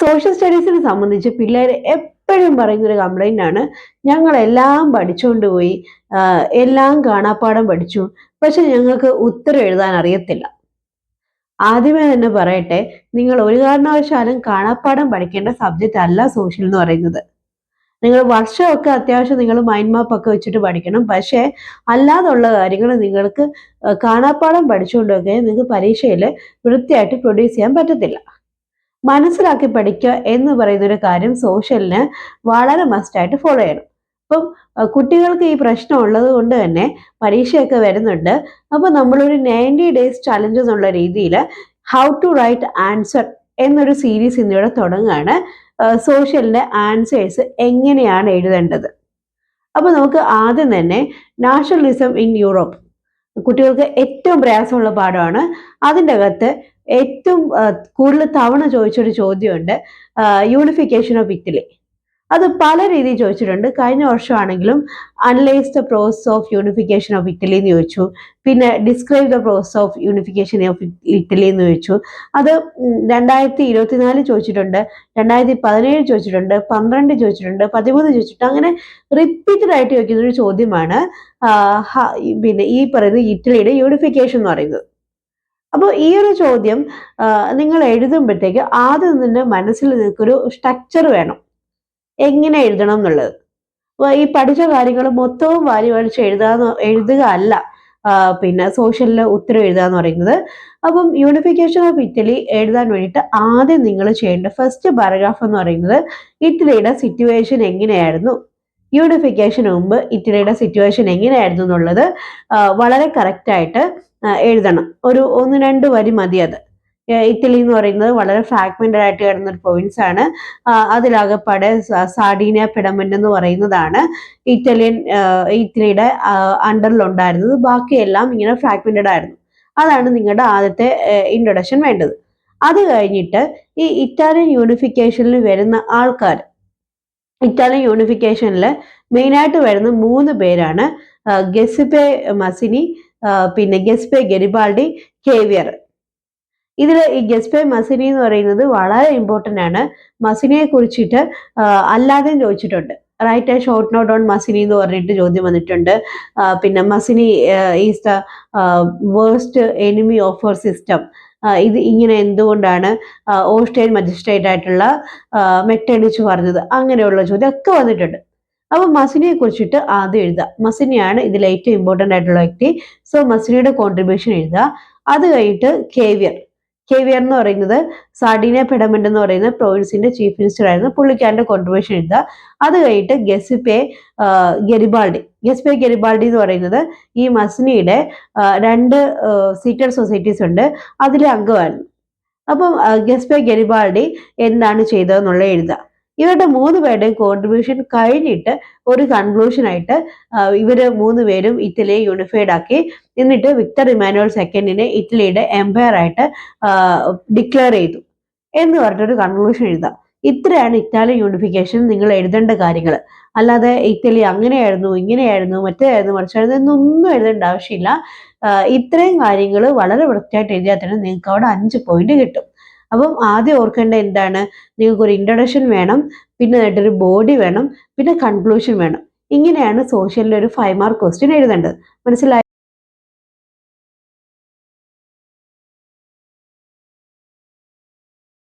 Social സ്റ്റഡീസിനെ സംബന്ധിച്ച് പിള്ളേർ എപ്പോഴും പറയുന്നൊരു കംപ്ലൈൻ്റ് ആണ്, ഞങ്ങളെല്ലാം പഠിച്ചുകൊണ്ട് പോയി, എല്ലാം കാണാപ്പാഠം പഠിച്ചു, പക്ഷെ ഞങ്ങൾക്ക് ഉത്തരം എഴുതാൻ അറിയത്തില്ല. ആദ്യമേ തന്നെ പറയട്ടെ, നിങ്ങൾ ഒരു കാരണവശാലും കാണാപ്പാഠം പഠിക്കേണ്ട സബ്ജക്റ്റ് അല്ല സോഷ്യൽ എന്ന് പറയുന്നത്. നിങ്ങൾ വർഷമൊക്കെ അത്യാവശ്യം നിങ്ങൾ മൈൻഡ് മാപ്പ് ഒക്കെ വെച്ചിട്ട് പഠിക്കണം. പക്ഷേ അല്ലാതുള്ള കാര്യങ്ങൾ നിങ്ങൾക്ക് കാണാപ്പാഠം പഠിച്ചുകൊണ്ടൊക്കെ നിങ്ങൾക്ക് പരീക്ഷയിൽ വൃത്തിയായിട്ട് പ്രൊഡ്യൂസ് ചെയ്യാൻ പറ്റത്തില്ല. മനസ്സിലാക്കി പഠിക്കുക എന്ന് പറയുന്ന ഒരു കാര്യം സോഷ്യലിന് വളരെ മസ്റ്റായിട്ട് ഫോളോ ചെയ്യണം. അപ്പം കുട്ടികൾക്ക് ഈ പ്രശ്നം ഉള്ളത് കൊണ്ട് തന്നെ പരീക്ഷയൊക്കെ വരുന്നുണ്ട്. അപ്പോൾ നമ്മളൊരു 90 ഡേയ്സ് ചലഞ്ച് എന്നുള്ള രീതിയിൽ ഹൗ ടു റൈറ്റ് ആൻസർ എന്നൊരു സീരീസ് ഇന്നിവിടെ തുടങ്ങുകയാണ്. സോഷ്യലിൻ്റെ ആൻസേഴ്സ് എങ്ങനെയാണ് എഴുതേണ്ടത്. അപ്പോൾ നമുക്ക് ആദ്യം തന്നെ നാഷണലിസം ഇൻ യൂറോപ്പ്, കുട്ടികൾക്ക് ഏറ്റവും പ്രയാസമുള്ള പാഠമാണ്. അതിൻ്റെ അകത്ത് ഏറ്റവും കൂടുതൽ തവണ ചോദിച്ചൊരു ചോദ്യമുണ്ട്, യൂണിഫിക്കേഷൻ ഓഫ് ഇറ്റലി. അത് പല രീതിയിൽ ചോദിച്ചിട്ടുണ്ട്. കഴിഞ്ഞ വർഷമാണെങ്കിലും analyse the process of unification of Italy എന്ന് ചോദിച്ചു. പിന്നെ describe the process of unification of Italy എന്ന് ചോദിച്ചു. അത് 2024 ചോദിച്ചിട്ടുണ്ട്, 2017 ചോദിച്ചിട്ടുണ്ട്, 12 ചോദിച്ചിട്ടുണ്ട്, 13 ചോദിച്ചിട്ടുണ്ട്. അങ്ങനെ റിപ്പീറ്റഡ് ആയിട്ട് ചോദിക്കുന്ന ഒരു ചോദ്യമാണ് പിന്നെ ഈ പറയുന്ന ഇറ്റലിയുടെ യൂണിഫിക്കേഷൻ എന്ന് പറയുന്നത്. അപ്പോൾ ഈ ഒരു ചോദ്യം നിങ്ങൾ എഴുതുമ്പോഴത്തേക്ക് ആദ്യം തന്നെ മനസ്സിൽ നിങ്ങൾക്കൊരു സ്ട്രക്ചർ വേണം, എങ്ങനെ എഴുതണം എന്നുള്ളത്. ഈ പഠിച്ച കാര്യങ്ങൾ മൊത്തവും വാരി വലിച്ച് എഴുതുക അല്ല പിന്നെ സോഷ്യലിൽ ഉത്തരം എഴുതുക എന്ന് പറയുന്നത്. അപ്പം യൂണിഫിക്കേഷൻ ഓഫ് ഇറ്റലി എഴുതാൻ വേണ്ടിയിട്ട് ആദ്യം നിങ്ങൾ ചെയ്യേണ്ട ഫസ്റ്റ് പാരഗ്രാഫ് എന്ന് പറയുന്നത് ഇറ്റലിയുടെ സിറ്റുവേഷൻ എങ്ങനെയായിരുന്നു, യൂണിഫിക്കേഷന് മുമ്പ് ഇറ്റലിയുടെ സിറ്റുവേഷൻ എങ്ങനെയായിരുന്നു എന്നുള്ളത് വളരെ കറക്റ്റായിട്ട് എഴുതണം. ഒരു 1-2 വരി മതി അത്. ഇറ്റലി എന്ന് പറയുന്നത് വളരെ ഫ്രാഗ്മെന്റഡ് ആയിട്ട് കിടന്ന ഒരു പ്രൊവിൻസ് ആണ്. അതിലാകപ്പാടെ സാർഡീനിയ പിഡമന്റ് എന്ന് പറയുന്നതാണ് ഇറ്റലിയുടെ അണ്ടറിലുണ്ടായിരുന്നത്. ബാക്കിയെല്ലാം ഇങ്ങനെ ഫ്രാഗ്മെന്റഡ് ആയിരുന്നു. അതാണ് നിങ്ങളുടെ ആദ്യത്തെ ഇൻട്രൊഡക്ഷൻ വേണ്ടത്. അത് കഴിഞ്ഞിട്ട് ഈ ഇറ്റാലിയൻ യൂണിഫിക്കേഷനിൽ വരുന്ന ആൾക്കാർ, ഇറ്റാലിയൻ യൂണിഫിക്കേഷനിൽ മെയിനായിട്ട് വരുന്ന 3 പേരാണ് ഗെസിപ്പെ മസിനി, പിന്നെ ഗെസ്പെ ഗരിബാൾഡി, കേവിയർ. ഇതിൽ ഈ ഗെസ്പെ മസിനി എന്ന് പറയുന്നത് വളരെ ഇമ്പോർട്ടൻ്റ് ആണ്. മസിനിയെ കുറിച്ചിട്ട് അല്ലാതെയും ചോദിച്ചിട്ടുണ്ട്. Write a short note on Mazzini എന്ന് പറഞ്ഞിട്ട് ചോദ്യം വന്നിട്ടുണ്ട്. പിന്നെ Mazzini is the worst enemy of our system. ഇത് ഇങ്ങനെ എന്തുകൊണ്ടാണ് ഓസ്ട്രിയൻ മജിസ്ട്രേറ്റ് ആയിട്ടുള്ള മെറ്റേണിച്ച് പറഞ്ഞത്, അങ്ങനെയുള്ള ചോദ്യം ഒക്കെ വന്നിട്ടുണ്ട്. അപ്പോൾ മസിനിയെ കുറിച്ചിട്ട് ആദ്യം എഴുതുക. മസിനിയാണ് ഇതിൽ ഏറ്റവും ഇമ്പോർട്ടൻ്റ് ആയിട്ടുള്ള വ്യക്തി. സോ മസിനിയുടെ കോൺട്രിബ്യൂഷൻ എഴുതുക. അത് കഴിഞ്ഞിട്ട് കേവിയർ എന്ന് പറയുന്നത് സാർഡീനിയ പിഡമന്റ് എന്ന് പറയുന്ന പ്രൊവിൻസിന്റെ ചീഫ് മിനിസ്റ്റർ ആയിരുന്നു. പുള്ളിക്കാരന്റെ കോൺട്രിബ്യൂഷൻ എഴുതുക. അത് കഴിഞ്ഞിട്ട് ഗെസിപ്പെ ഗരിബാൾഡി എന്ന് പറയുന്നത് ഈ മസിനിയുടെ 2 സീക്രട്ട് സൊസൈറ്റീസ് ഉണ്ട്, അതിലെ അംഗമായിരുന്നു. അപ്പം ഗെസ്പെ ഗരിബാൾഡി എന്താണ് ചെയ്തതെന്നുള്ള എഴുതുക. ഇവരുടെ 3 പേരുടെയും കോൺട്രിബ്യൂഷൻ കഴിഞ്ഞിട്ട് ഒരു കൺക്ലൂഷനായിട്ട് ഇവർ 3 പേരും ഇറ്റലിയെ യൂണിഫൈഡ് ആക്കി. എന്നിട്ട് വിക്ടർ ഇമാനുവൽ സെക്കൻഡിനെ ഇറ്റലിയുടെ എംപയർ ആയിട്ട് ഡിക്ലെയർ ചെയ്തു എന്ന് പറഞ്ഞിട്ടൊരു കൺക്ലൂഷൻ എഴുതാം. ഇത്രയാണ് ഇറ്റാലിയൻ യൂണിഫിക്കേഷൻ നിങ്ങൾ എഴുതേണ്ട കാര്യങ്ങൾ. അല്ലാതെ ഇറ്റലി അങ്ങനെയായിരുന്നു, ഇങ്ങനെയായിരുന്നു, മറ്റേതായിരുന്നു, മറിച്ചായിരുന്നു എന്നൊന്നും എഴുതേണ്ട ആവശ്യമില്ല. ഇത്രയും കാര്യങ്ങൾ വളരെ വൃത്തിയായിട്ട് എഴുതിയാൽ തന്നെ നിങ്ങൾക്ക് അവിടെ 5 പോയിന്റ് കിട്ടും. അപ്പം ആദ്യം ഓർക്കേണ്ട എന്താണ്, നിങ്ങൾക്കൊരു ഇൻട്രൊഡക്ഷൻ വേണം, പിന്നെ ഒരു ബോഡി വേണം, പിന്നെ കൺക്ലൂഷൻ വേണം. ഇങ്ങനെയാണ് സോഷ്യലിൽ ഒരു 5 മാർക്ക് ക്വസ്റ്റ്യൻ എഴുതേണ്ടത്. മനസ്സിലായി?